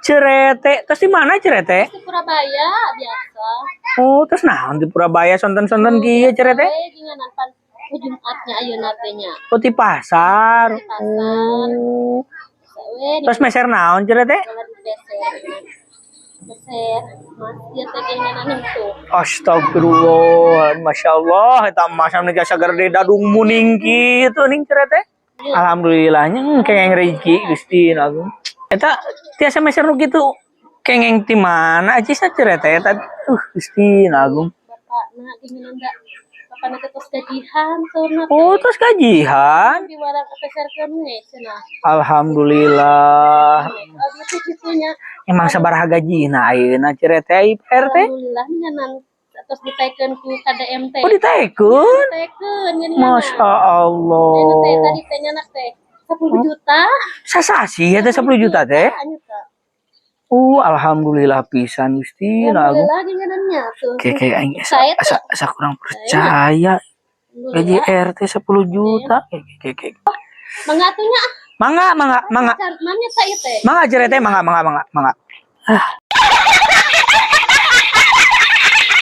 Cerete, terus di mana cerete? Di Surabaya biasa. Oh, terus nah di Purabaya sonten-sonten kieu cerete? Ginganan pan Jumatnya ayeuna teh nya. Oh, di pasar. Di pasar. Oh. Sawe Terus meser naon cerete? Meser. Masjid teh ginganan henteu. Astagfirullah, masya Allah, eta mah samne gasa gerde dadung muning kitu ning cerete. Alhamdulillahnya kengeng rezeki Gusti Agung. Eta tiasa meser nu kitu kengeng ti mana aja sa cerete eta Gusti Agung. Bapakna ginganan da bapakna teh tos gajihan saurna. Oh, terus gajihan. Di warang peserkeun we cenah. Alhamdulillah. Gitu gitunya. Emang sabaraha gajina ayeuna cerete IPR teh? Alhamdulillah ginganan terus ditaikeun ku KDMT. Oh, ditaikeun. Ditaikeun Masya Allah. Tadi teh nyanak teh 10 juta. Sasasi eta 10 juta teh? Alhamdulillah pisan Gusti Agung. Alhamdulillah ginganannya tuh. Kayak aing asa kurang percaya. Gaji RT 10 juta. Kayak. Mangga atunya. Mangga. Namanya saya teh. Mangga cerete mangga.